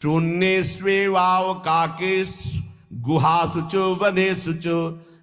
शून्येष्वेवावकाकेश गुहासु च वनेषु च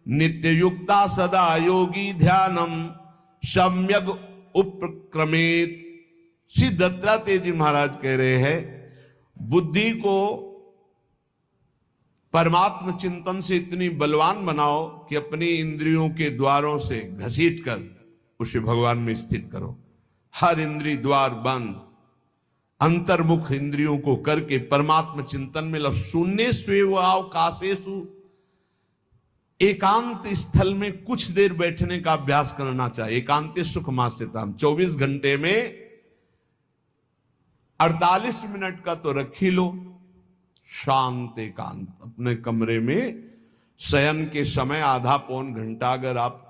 नित्य युक्ता सदा योगी ध्यानम सम्यक उपक्रमेत। श्री दत्तात्रेय जी महाराज कह रहे हैं, बुद्धि को परमात्म चिंतन से इतनी बलवान बनाओ कि अपनी इंद्रियों के द्वारों से घसीट कर उसे भगवान में स्थित करो। हर इंद्रिय द्वार बंद, अंतर्मुख इंद्रियों को करके परमात्म चिंतन में लग। शून्य स्वेवावकाशेषु, एकांत स्थल में कुछ देर बैठने का अभ्यास करना चाहिए। एकांत सुख मास्यताम, 24 घंटे में 48 मिनट का तो रख ही लो शांत एकांत। अपने कमरे में शयन के समय आधा पौन घंटा अगर आप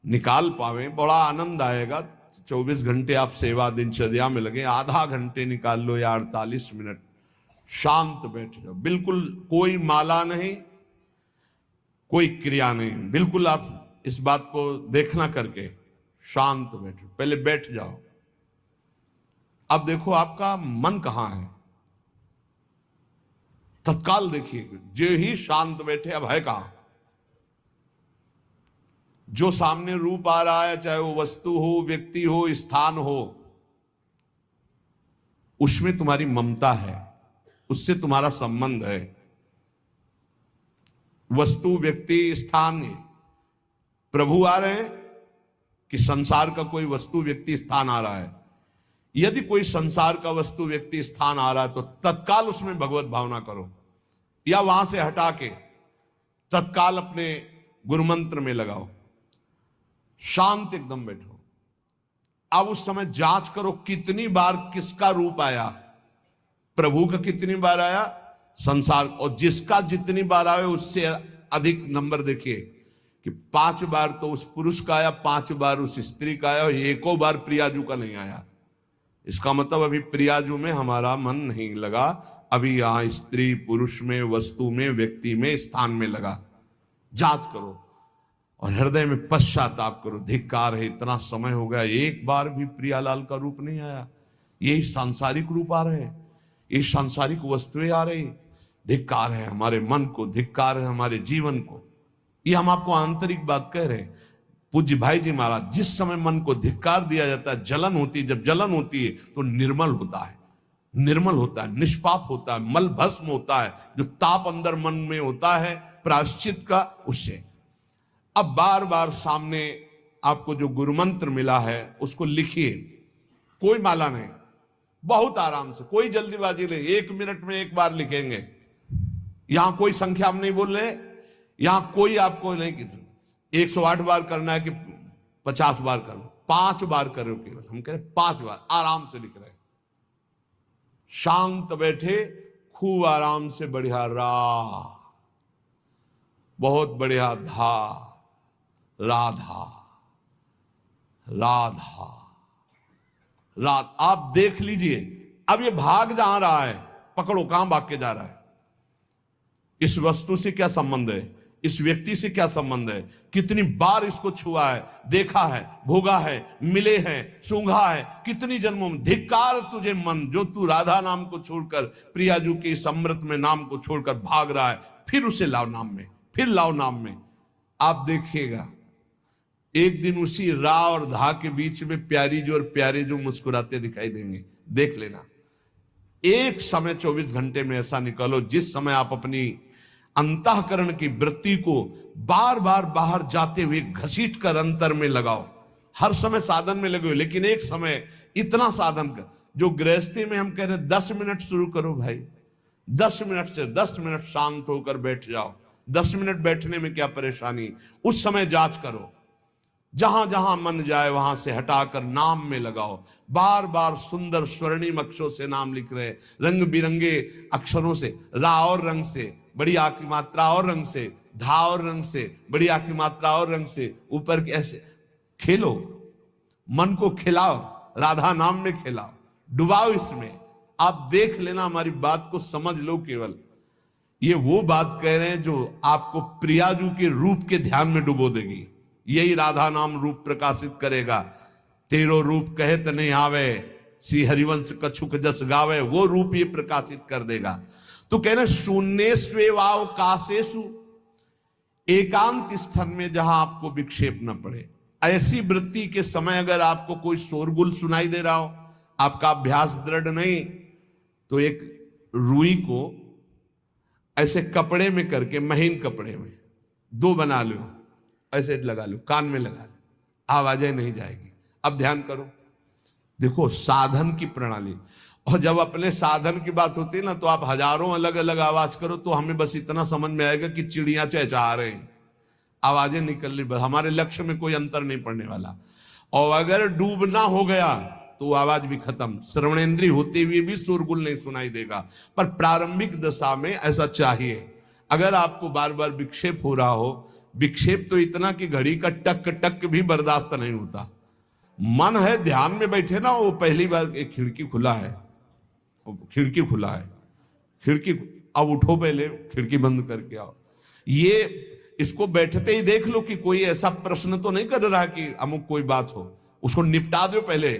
निकाल पावे, बड़ा आनंद आएगा। 24 घंटे आप सेवा दिनचर्या में लगे, आधा घंटे निकाल लो या 48 मिनट शांत बैठ जाओ। बिल्कुल कोई माला नहीं, कोई क्रिया नहीं, बिल्कुल आप इस बात को देखना करके शांत बैठो। पहले बैठ जाओ। अब देखो आपका मन कहां है, तत्काल देखिए। जो ही शांत बैठे, अब है कहां? जो सामने रूप आ रहा है, चाहे वो वस्तु हो, व्यक्ति हो, स्थान हो, उसमें तुम्हारी ममता है, उससे तुम्हारा संबंध है। वस्तु, व्यक्ति, स्थान, प्रभु आ रहे हैं कि संसार का कोई वस्तु, व्यक्ति, स्थान आ रहा है? यदि कोई संसार का वस्तु, व्यक्ति, स्थान आ रहा है तो तत्काल उसमें भगवत भावना करो, या वहां से हटा के तत्काल अपने गुरुमंत्र में लगाओ। शांत एकदम बैठो। अब उस समय जांच करो कितनी बार किसका रूप आया। प्रभु का कितनी बार आया, संसार, और जिसका जितनी बार आए उससे अधिक नंबर देखिए कि 5 बार तो उस पुरुष का आया, 5 बार उस स्त्री का आया, और एको बार प्रियाजू का नहीं आया। इसका मतलब अभी प्रियाजू में हमारा मन नहीं लगा, अभी यहां स्त्री पुरुष में, वस्तु में, व्यक्ति में, स्थान में लगा। जांच करो और हृदय में पश्चाताप करो। धिक्कार है, इतना समय हो गया, एक बार भी प्रियालाल का रूप नहीं आया। यही सांसारिक रूप आ रहे हैं, ये सांसारिक वस्तुएं आ रही। धिक्कार है हमारे मन को, धिक्कार है हमारे जीवन को। ये हम आपको आंतरिक बात कह रहे हैं। पूज्य भाई जी महाराज, जिस समय मन को धिक्कार दिया जाता है, जलन होती है, जब जलन होती है तो निर्मल होता है, निर्मल होता है, निष्पाप होता है, मल भस्म होता है। जो ताप अंदर मन में होता है प्रायश्चित का, उससे। अब बार बार सामने आपको जो गुरुमंत्र मिला है उसको लिखिए। कोई माला नहीं, बहुत आराम से, कोई जल्दीबाजी नहीं। 1 मिनट में 1 बार लिखेंगे। यहां कोई संख्या हम नहीं बोल रहे, यहां कोई आपको नहीं कि 108 बार करना है कि 50 बार करना, 5 बार करो केवल। हम कह रहे 5 बार आराम से लिख रहे हैं। शांत बैठे, खूब आराम से, बढ़िया रा, बहुत बढ़िया धा, राधा, राधा, रात। आप देख लीजिए, अब ये भाग जहां रहा है, पकड़ो, कहां भाग के जा रहा है? इस वस्तु से क्या संबंध है, इस व्यक्ति से क्या संबंध है, कितनी बार इसको छुआ है, देखा है, भोगा है, मिले हैं, सूंघा है, कितनी जन्मों में। धिक्कार तुझे मन, जो तू राधा नाम को छोड़कर, प्रियाजू के इस अमृत में नाम को छोड़कर भाग रहा है। फिर उसे लाओ नाम में, फिर लाओ नाम में। आप देखिएगा एक दिन उसी रा और धा के बीच में प्यारी जो और प्यारे जो मुस्कुराते दिखाई देंगे। देख लेना, एक समय 24 घंटे में ऐसा निकालो जिस समय आप अपनी अंतःकरण की वृत्ति को बार बार बाहर जाते हुए घसीट कर अंतर में लगाओ। हर समय साधन में लगे हो, लेकिन एक समय इतना साधन कर, जो गृहस्थी में हम कह रहे 10 मिनट शुरू करो भाई। 10 मिनट से 10 मिनट शांत होकर बैठ जाओ। 10 मिनट बैठने में क्या परेशानी, उस समय जांच करो। जहां जहां मन जाए वहां से हटाकर नाम में लगाओ। बार बार सुंदर स्वर्णिम अक्षरों से नाम लिख रहे, रंग बिरंगे अक्षरों से, रा और रंग से, बड़ी आ की मात्रा और रंग से, धा और रंग से, बड़ी आ की मात्रा और रंग से, ऊपर के ऐसे खेलो, मन को खिलाओ, राधा नाम में खिलाओ, डुबाओ इसमें। आप देख लेना, हमारी बात को समझ लो। केवल ये वो बात कह रहे हैं जो आपको प्रियाजू के रूप के ध्यान में डुबो देगी। यही राधा नाम रूप प्रकाशित करेगा। तेरो रूप कहत नहीं आवे, श्री हरिवंश कछुक जस गावे, वो रूप ये प्रकाशित कर देगा। तो कहना शून्य स्वेवाव काशेषु, एकांत स्थान में जहां आपको विक्षेप न पड़े। ऐसी वृत्ति के समय अगर आपको कोई शोरगुल सुनाई दे रहा हो, आपका अभ्यास दृढ़ नहीं, तो एक रुई को ऐसे कपड़े में करके, महीन कपड़े में 2 बना लो, ऐसे लगा लो, कान में लगा लो, आवाजें नहीं जाएगी। अब ध्यान करो, देखो साधन की प्रणाली। और जब अपने साधन की बात होती है ना, तो आप हजारों अलग अलग आवाज करो तो हमें बस इतना समझ में आएगा कि चिड़िया चहचहा रहे हैं, आवाजें निकल रही, बस हमारे लक्ष्य में कोई अंतर नहीं पड़ने वाला। और अगर डूबना हो गया तो आवाज भी खत्म, श्रवणेंद्रिय होते हुए भी शोरगुल नहीं सुनाई देगा। पर प्रारंभिक दशा में ऐसा चाहिए। अगर आपको बार बार विक्षेप हो रहा हो, विक्षेप तो इतना कि घड़ी का टक टक भी बर्दाश्त नहीं होता, मन है ध्यान में बैठे ना, वो पहली बार एक खिड़की खुला है, खिड़की खुला है, खिड़की, अब उठो पहले खिड़की बंद करके आओ। ये इसको बैठते ही देख लो कि कोई ऐसा प्रश्न तो नहीं कर रहा कि अमुक कोई बात हो, उसको निपटा दो पहले।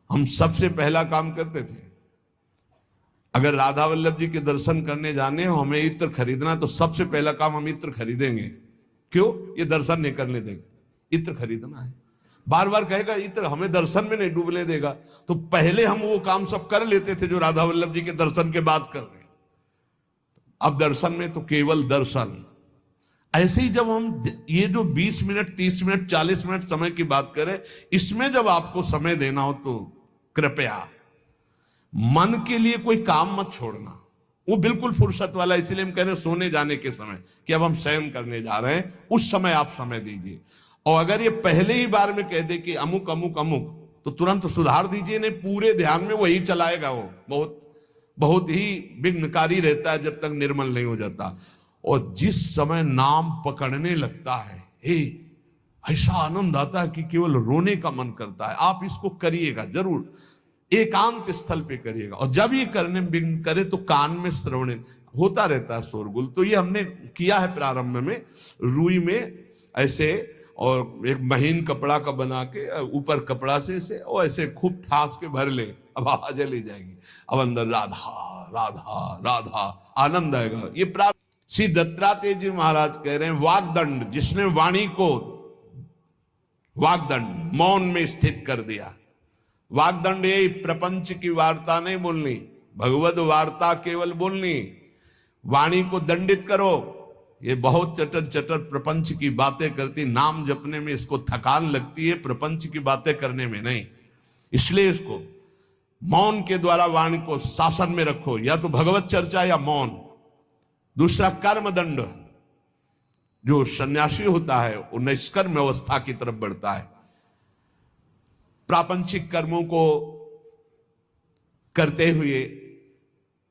हम सबसे पहला काम करते थे, अगर राधा वल्लभ जी के दर्शन करने जाने हो, हमें इत्र खरीदना, तो सबसे पहला काम हम इत्र खरीदेंगे। क्यों? ये दर्शन नहीं करने देंगे, इत्र खरीदना है। बार बार कहेगा इत्र हमें दर्शन में नहीं डूबने देगा, तो पहले हम वो काम सब कर लेते थे जो राधा वल्लभ जी के दर्शन के बाद कर रहे हैं। अब दर्शन में तो केवल दर्शन। ऐसे ही जब हम ये जो 20 मिनट 30 मिनट 40 मिनट समय की बात करें, इसमें जब आपको समय देना हो तो कृपया मन के लिए कोई काम मत छोड़ना, वो बिल्कुल फुर्सत वाला। इसलिए हम कह रहे हैं सोने जाने के समय कि अब हम शयन करने जा रहे हैं, उस समय आप समय दीजिए। और अगर ये पहले ही बार में कह दे कि अमुक अमुक अमुक, तो तुरंत सुधार दीजिए, नहीं पूरे ध्यान में वही चलाएगा। वो बहुत बहुत ही विघ्नकारी रहता है जब तक निर्मल नहीं हो जाता। और जिस समय नाम पकड़ने लगता है, हे ऐसा आनंद आता है कि केवल रोने का मन करता है। आप इसको करिएगा जरूर, एकांत स्थल पे करिएगा। और जब ये करने विघ्न करे तो कान में श्रवण होता रहता है शोरगुल। तो ये हमने किया है प्रारंभ में, रुई में ऐसे, और एक महीन कपड़ा का बना के ऊपर कपड़ा से ऐसे और ऐसे खूब ठास के भर ले, अब आवाजें ले जाएगी। अब अंदर राधा राधा राधा आनंद आएगा। ये श्री दत्तात्रेय जी महाराज कह रहे हैं वागदंड, जिसने वाणी को वागदंड मौन में स्थित कर दिया। वागदंड ये प्रपंच की वार्ता नहीं बोलनी, भगवद वार्ता केवल बोलनी। वाणी को दंडित करो, ये बहुत चटर चटर प्रपंच की बातें करती, नाम जपने में इसको थकान लगती है, प्रपंच की बातें करने में नहीं। इसलिए इसको मौन के द्वारा वाणी को शासन में रखो, या तो भगवत चर्चा या मौन। दूसरा कर्मदंड, जो सन्यासी होता है वो निष्कर्म अवस्था की तरफ बढ़ता है। प्रापंचिक कर्मों को करते हुए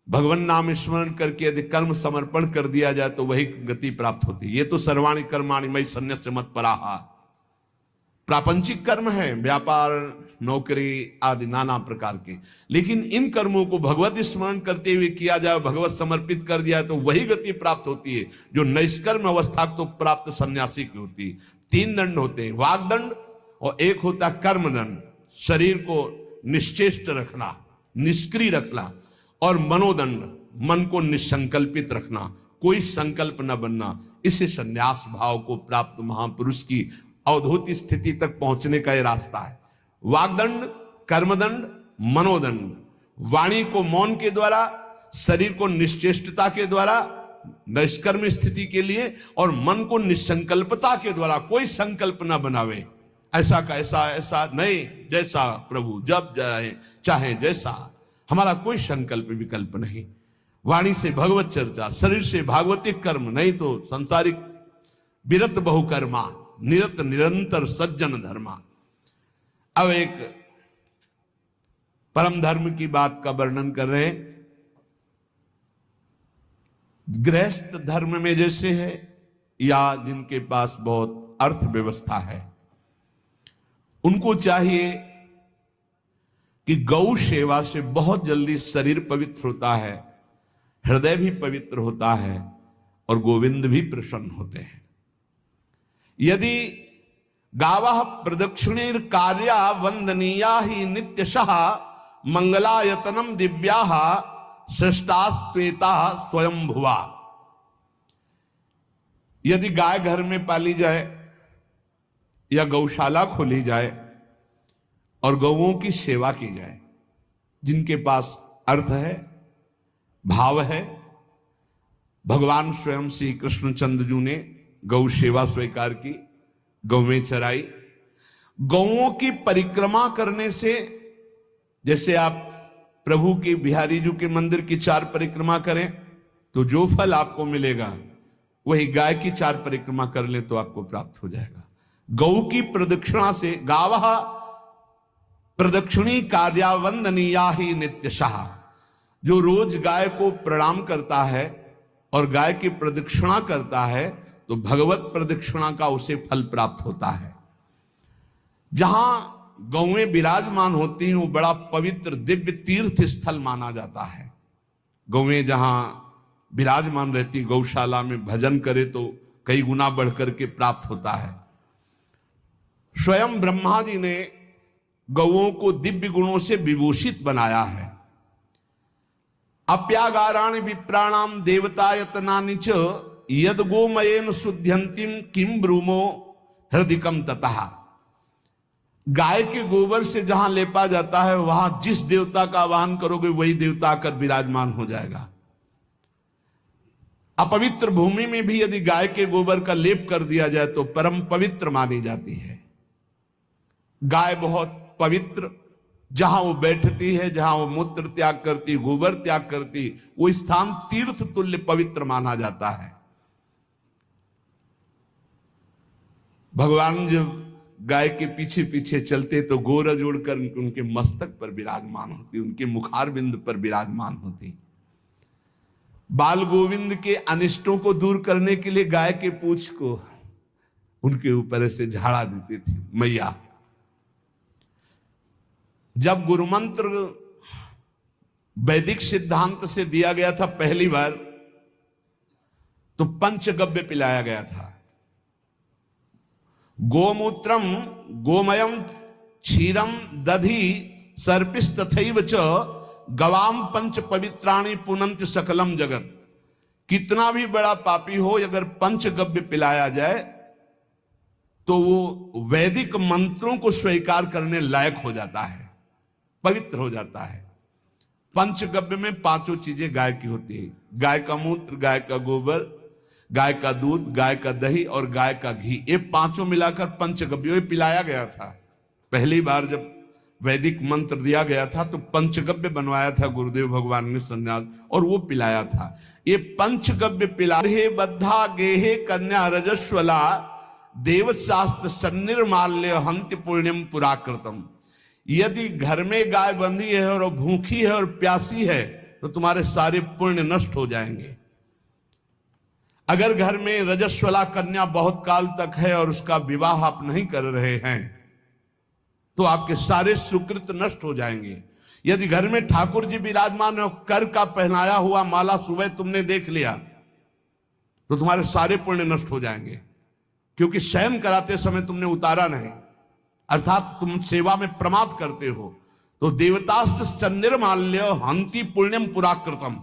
भगवान नाम स्मरण करके यदि कर्म समर्पण कर दिया जाए तो वही गति प्राप्त होती है। ये तो सर्वाणि कर्माणि मयि सन्न्यस्य मत्पराः। प्रापंचिक कर्म है, व्यापार नौकरी आदि नाना प्रकार के, लेकिन इन कर्मों को भगवत स्मरण करते हुए किया जाए, भगवत समर्पित कर दिया तो वही गति प्राप्त होती है जो निष्कर्म अवस्था तो प्राप्त सन्यासी की होती है। 3 दंड होते हैं, वागदंड, और एक होता कर्मदंड, शरीर को निश्चेष्ट रखना, निष्क्रिय रखना, और मनोदंड, मन को निसंकल्पित रखना, कोई संकल्प न बनना। इसे संन्यास भाव को प्राप्त महापुरुष की अवधूत स्थिति तक पहुंचने का यह रास्ता है। वागदंड, कर्मदंड, मनोदंड, वाणी को मौन के द्वारा, शरीर को निश्चेष्टता के द्वारा निष्कर्म स्थिति के लिए, और मन को निसंकल्पता के द्वारा, कोई संकल्प न बनावे, ऐसा का ऐसा, ऐसा नहीं, जैसा प्रभु जब जाए चाहे जैसा, हमारा कोई संकल्प विकल्प नहीं। वाणी से भगवत चर्चा, शरीर से भागवतिक कर्म, नहीं तो सांसारिक विरत बहुकर्मा, निरत निरंतर सज्जन धर्मा। अब एक परम धर्म की बात का वर्णन कर रहे हैं। गृहस्थ धर्म में जैसे है, या जिनके पास बहुत अर्थव्यवस्था है, उनको चाहिए कि गौ सेवा से बहुत जल्दी शरीर पवित्र होता है, हृदय भी पवित्र होता है, और गोविंद भी प्रसन्न होते हैं। यदि गावः प्रदक्षिणीर कार्या वंदनीया ही नित्यशः मंगलायतनम दिव्याः सृष्टास्त्वेता स्वयं भुवा। यदि गाय घर में पाली जाए या गौशाला खोली जाए और गौओं की सेवा की जाए, जिनके पास अर्थ है, भाव है, भगवान स्वयं श्री कृष्णचंद्र जी ने गौ सेवा स्वीकार की, गौवें चराई। गौओं की परिक्रमा करने से, जैसे आप प्रभु के बिहारी जी के मंदिर की 4 परिक्रमा करें तो जो फल आपको मिलेगा वही गाय की 4 परिक्रमा कर ले तो आपको प्राप्त हो जाएगा। गौ की प्रदक्षिणा से, गावः प्रदक्षिणी कार्यावंदनीया ही नित्यशः, जो रोज गाय को प्रणाम करता है और गाय की प्रदक्षिणा करता है तो भगवत प्रदक्षिणा का उसे फल प्राप्त होता है। जहां गौएं विराजमान होती हैं वो बड़ा पवित्र दिव्य तीर्थ स्थल माना जाता है। गौएं जहां विराजमान रहती, गौशाला में भजन करे तो कई गुना बढ़कर के प्राप्त होता है। स्वयं ब्रह्मा जी ने गौओं को दिव्य गुणों से विभूषित बनाया है। अप्यागाराणि विप्राणाम देवतायतनानि च यद गोमयेन शुद्ध्यंतिम किम ब्रूमो हृदिकम ततः। गाय के गोबर से जहां लेपा जाता है वहां जिस देवता का आवाहन करोगे वही देवता आकर विराजमान हो जाएगा। अपवित्र भूमि में भी यदि गाय के गोबर का लेप कर दिया जाए तो परम पवित्र मानी जाती है। गाय बहुत पवित्र, जहां वो बैठती है, जहां वो मूत्र त्याग करती, गोबर त्याग करती, वो स्थान तीर्थ तुल्य पवित्र माना जाता है। भगवान जब गाय के पीछे पीछे चलते तो गोरज उड़कर उनके मस्तक पर विराजमान होती, उनके मुखार बिंद पर विराजमान होती। बाल गोविंद के अनिष्टों को दूर करने के लिए गाय के पूंछ को उनके ऊपर ऐसे झाड़ा देती थी मैया। जब गुरुमंत्र वैदिक सिद्धांत से दिया गया था पहली बार तो पंचगव्य पिलाया गया था। गोमूत्रम गोमयम क्षीरम दधि सर्पिस्तथैव च गवाम पंच पवित्राणि पुनंत सकलम जगत। कितना भी बड़ा पापी हो, अगर पंचगव्य पिलाया जाए तो वो वैदिक मंत्रों को स्वीकार करने लायक हो जाता है, पवित्र हो जाता है। पंचगव्य में 5 चीजें गाय की होती है। गाय का मूत्र, गाय का गोबर, गाय का दूध, गाय का दही और गाय का घी, ये 5 मिलाकर पंचगव्य पिलाया गया था। पहली बार जब वैदिक मंत्र दिया गया था तो पंचगव्य बनवाया था गुरुदेव भगवान ने संन्यास, और वो पिलाया था। ये पंचगव्य पिला हे बद्धा गेहे कन्या रजस्वला देव शास्त्र सन्निर्माल्य हंति पुण्यम पुराकृतम। यदि घर में गाय बंधी है और भूखी है और प्यासी है तो तुम्हारे सारे पुण्य नष्ट हो जाएंगे। अगर घर में रजस्वला कन्या बहुत काल तक है और उसका विवाह आप नहीं कर रहे हैं तो आपके सारे सुकृत नष्ट हो जाएंगे। यदि घर में ठाकुर जी विराजमान है, कर का पहनाया हुआ माला सुबह तुमने देख लिया तो तुम्हारे सारे पुण्य नष्ट हो जाएंगे, क्योंकि शयन कराते समय तुमने उतारा नहीं, अर्थात तुम सेवा में प्रमाद करते हो। तो देवतास्त्र सन्निर्माल्य हंति पुण्यम पुराकृतम।